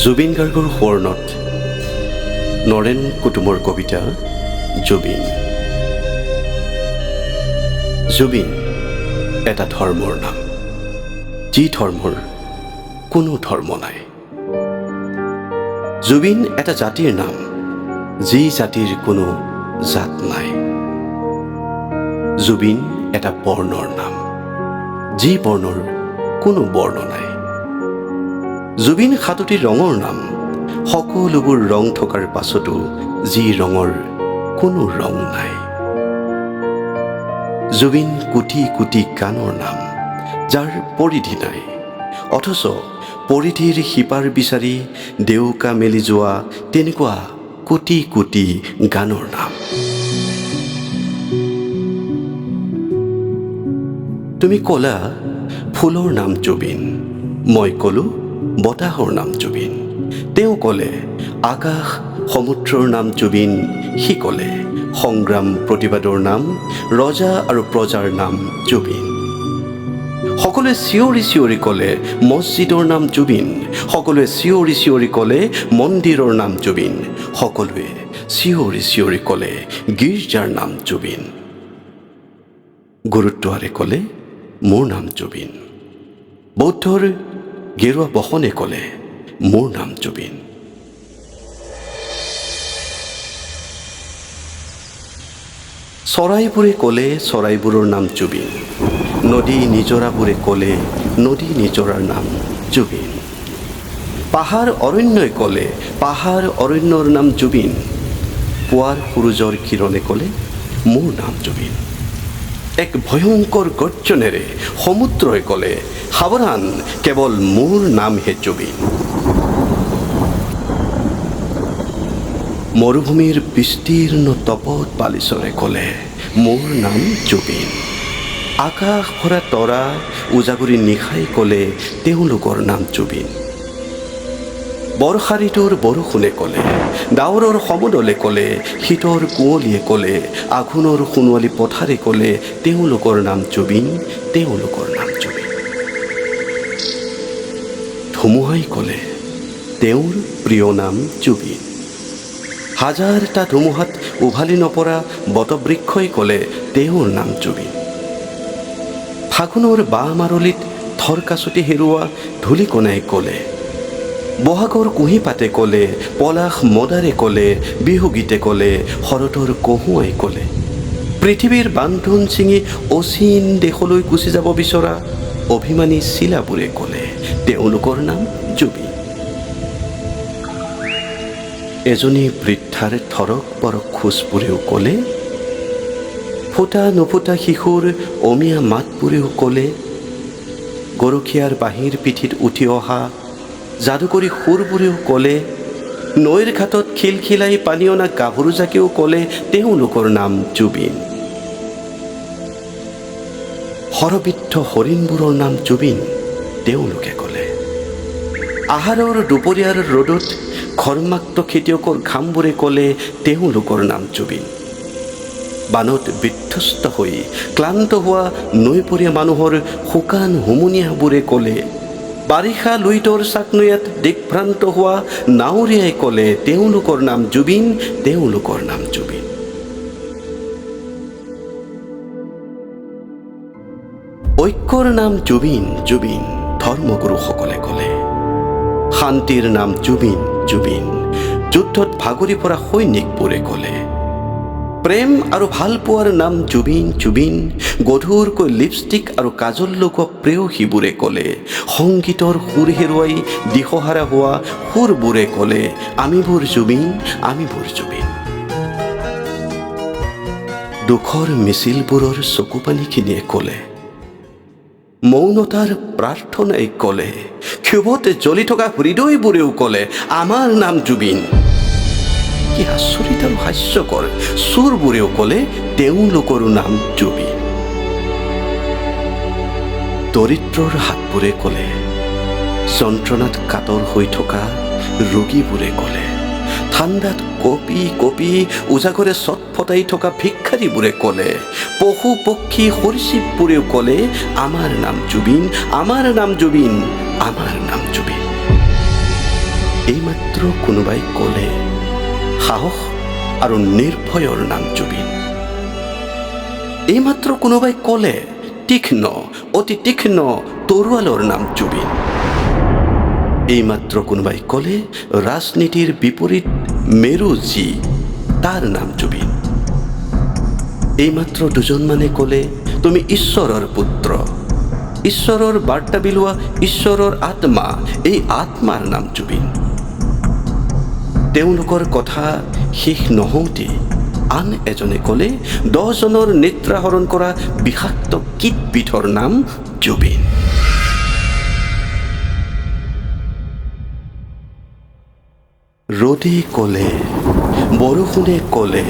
জুবিন গাৰ্গৰ সোঁৱৰণত নৰেন কুটুমৰ কবিতা জুবিন। জুবিন এটা ধৰ্মৰ নাম, যি ধৰ্মৰ কোনো ধৰ্ম নাই। জুবিন এটা জাতিৰ নাম, যি জাতিৰ কোনো জাত নাই। জুবিন এটা বৰ্ণৰ নাম, যি বৰ্ণৰ কোনো বৰ্ণ নাই। জুবিন সাতোটি ৰঙৰ নাম, সকলোবোৰ ৰং থকাৰ পাছতো যি ৰঙৰ কোনো ৰং নাই। জুবিন কোটি কোটি গানৰ নাম, যাৰ পৰিধি নাই, অথচ পৰিধিৰ সিপাৰ বিচাৰি ডেউকা মেলি যোৱা তেনেকুৱা কোটি কোটি গানৰ নাম। তুমি ক'লা ফুলৰ নাম জুবিন, মই ক'লো বতাহৰ নাম জুবিন। তেওঁ ক'লে আকাশ সমুদ্ৰৰ নাম জুবিন, সি ক'লে সংগ্ৰাম প্ৰতিবাদৰ নাম, ৰজা আৰু প্ৰজাৰ নাম জুবিন। সকলোৱে চিঞৰি চিঞৰি ক'লে মছজিদৰ নাম জুবিন, সকলোৱে চিঞৰি চিঞৰি ক'লে মন্দিৰৰ নাম জুবিন, সকলোৱে চিঞৰি চিঞৰি ক'লে গীৰ্জাৰ নাম জুবিন। গুৰুদ্বাৰে ক'লে মোৰ নাম জুবিন, বৌদ্ধৰ গেৰুৱা বসনে ক'লে মোৰ নাম জুবিন। চৰাইবোৰে ক'লে চৰাইবোৰৰ নাম জুবিন, নদী নিজৰাবোৰে ক'লে নদী নিজৰাৰ নাম জুবিন। পাহাৰ অৰণ্যই ক'লে পাহাৰ অৰণ্যৰ নাম জুবিন, পুৱাৰ সূৰুজৰ কিৰণে ক'লে মোৰ নাম জুবিন। এক ভয়ংকৰ গৰ্জনেৰে সমুদ্ৰই ক'লে সাৱধান, কেৱল মোৰ নামহে জুবিন। মৰুভূমিৰ বিস্তীৰ্ণ তপত বালিচৰে ক'লে মোৰ নাম জুবিন। আকাশ ভৰা তৰা উজাগৰি নিশাই ক'লে তেওঁলোকৰ নাম জুবিন। বৰ্ষা ঋতুৰ বৰষুণে ক'লে, ডাৱৰৰ সমদলে ক'লে, শীতৰ কুঁৱলীয়ে ক'লে, আঘোণৰ সোণোৱালী পথাৰে ক'লে তেওঁলোকৰ নাম জুবিন, তেওঁলোকৰ নাম জুবিন। ধুমুহাই ক'লে তেওঁৰ প্ৰিয় নাম জুবিন। হাজাৰটা ধুমুহাত উভালি নপৰা বটবৃক্ষই ক'লে তেওঁৰ নাম জুবিন। ফাগুনৰ বাহ মাৰলিত থৰকাচুটি হেৰুৱা ধূলিকণাই ক'লে, বহাগৰ কুঁহিপাতে ক'লে, পলাশ মদাৰে ক'লে, বিহু গীতে ক'লে, শৰতৰ কহুৱাই ক'লে, পৃথিৱীৰ বান্ধোন ছিঙি অচিন দেশলৈ গুচি যাব বিচৰা অভিমানী চিলাবোৰে ক'লে তেওঁলোকৰ নাম জুবিন। এজনী বৃদ্ধাৰ থৰক বৰক খোজবোৰেও ক'লে, ফুটা নুফুটা শিশুৰ অমিয়া মাতবোৰেও ক'লে, গৰখীয়াৰ বাঁহীৰ পিঠিত উঠি অহা যাদুকৰী সুৰবোৰেও ক'লে, নৈৰ ঘাটত খিলখিলাই পানী অনা গাভৰুজাকেও ক'লে তেওঁলোকৰ নাম জুবিন। শৰবৃদ্ধ হৰিণবোৰৰ নাম জুবিন, তেওঁলোকে ক'লে। আহাৰৰ দুপৰীয়াৰ ৰ'দত ঘৰ্মাক্ত খেতিয়কৰ ঘামবোৰে ক'লে তেওঁলোকৰ নাম জুবিন। বানত বিধ্বস্ত হৈ ক্লান্ত হোৱা নৈপৰীয়া মানুহৰ শুকান হুমুনিয়াবোৰে ক'লে, বাৰিষা লুইতৰ চাকনৈয়াত দিগ্ভ্ৰান্ত হোৱা নাৱৰীয়াই ক'লে তেওঁলোকৰ নাম জুবিন, তেওঁলোকৰ নাম জুবিন। ঐক্যৰ নাম জুবিন জুবিন, ধৰ্মগুৰুসকলে ক'লে। শান্তিৰ নাম জুবিন জুবিন, যুদ্ধত ভাগৰি পৰা সৈনিকবোৰে ক'লে। প্ৰেম আৰু ভালপোৱাৰ নাম জুবিন জুবিন, গধুৰকৈ লিপষ্টিক আৰু কাজল লগোৱা প্ৰেয়সীবোৰে ক'লে। সংগীতৰ সুৰ হেৰুৱাই দিশহাৰা হোৱা সুৰবোৰে ক'লে আমিবোৰ জুবিন, আমিবোৰ জুবিন। দুখৰ মিছিলবোৰৰ চকুপানীখিনিয়ে ক'লে, মৌনতাৰ প্ৰাৰ্থনাই ক'লে, ক্ষোভতে জ্বলি থকা হৃদয়বোৰেও ক'লে আমাৰ নাম জুবিন। কি আচৰিত আৰু হাস্যকৰ, চোৰবোৰেও ক'লে তেওঁলোকৰো নাম জুবিন। দৰিদ্ৰৰ হাতবোৰে ক'লে, যন্ত্ৰণাত কাতৰ হৈ থকা ৰোগীবোৰে ক'লে, ঠাণ্ডাত কঁপি কঁপি উজাগৰে চটফটাই থকা ভিক্ষাৰীবোৰে ক'লে, পশু পক্ষী সৰীসৃপবোৰেও ক'লে আমাৰ নাম জুবিন, আমাৰ নাম জুবিন, আমাৰ নাম জুবিন। এইমাত্ৰ কোনোবাই ক'লে সাহস আৰু নিৰ্ভয়ৰ নাম জুবিন। এইমাত্ৰ কোনোবাই ক'লে তীক্ষ্ণ অতি তীক্ষ্ণ তৰোৱালৰ নাম জুবিন। এইমাত্ৰ কোনোবাই ক'লে ৰাজনীতিৰ বিপৰীত মেৰু যি, তাৰ নাম জুবিন। এইমাত্ৰ দুজনমানে ক'লে তুমি ঈশ্বৰৰ পুত্ৰ, ঈশ্বৰৰ বাৰ্তা বিলোৱা ঈশ্বৰৰ আত্মা, এই আত্মাৰ নাম জুবিন। তেওঁলোকৰ কথা শেষ নহওঁতে আন এজনে ক'লে 10 জনৰ নিদ্ৰাহৰণ কৰা বিষাক্ত কীটবিধৰ নাম জুবিন। ৰ'দে ক'লে, বৰষুণে ক'লে,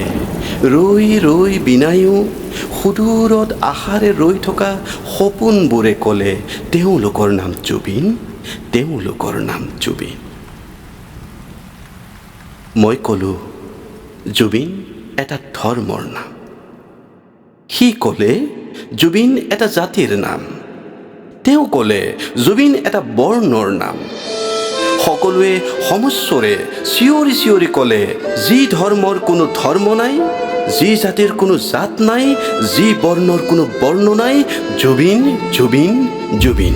ৰৈ ৰৈ বিনায়ো সুদূৰত আশাৰে ৰৈ থকা সপোনবোৰে ক'লে তেওঁলোকৰ নাম জুবিন, তেওঁলোকৰ নাম জুবিন। মই ক'লোঁ জুবিন এটা ধৰ্মৰ নাম। সি ক'লে জুবিন এটা জাতিৰ নাম। তেওঁ ক'লে জুবিন এটা বৰ্ণৰ নাম। সকলোৱে সমস্বৰে চিঞৰি চিঞৰি ক'লে যি ধৰ্মৰ কোনো ধৰ্ম নাই, যি জাতিৰ কোনো জাত নাই, যি বৰ্ণৰ কোনো বৰ্ণ নাই, জুবিন জুবিন জুবিন।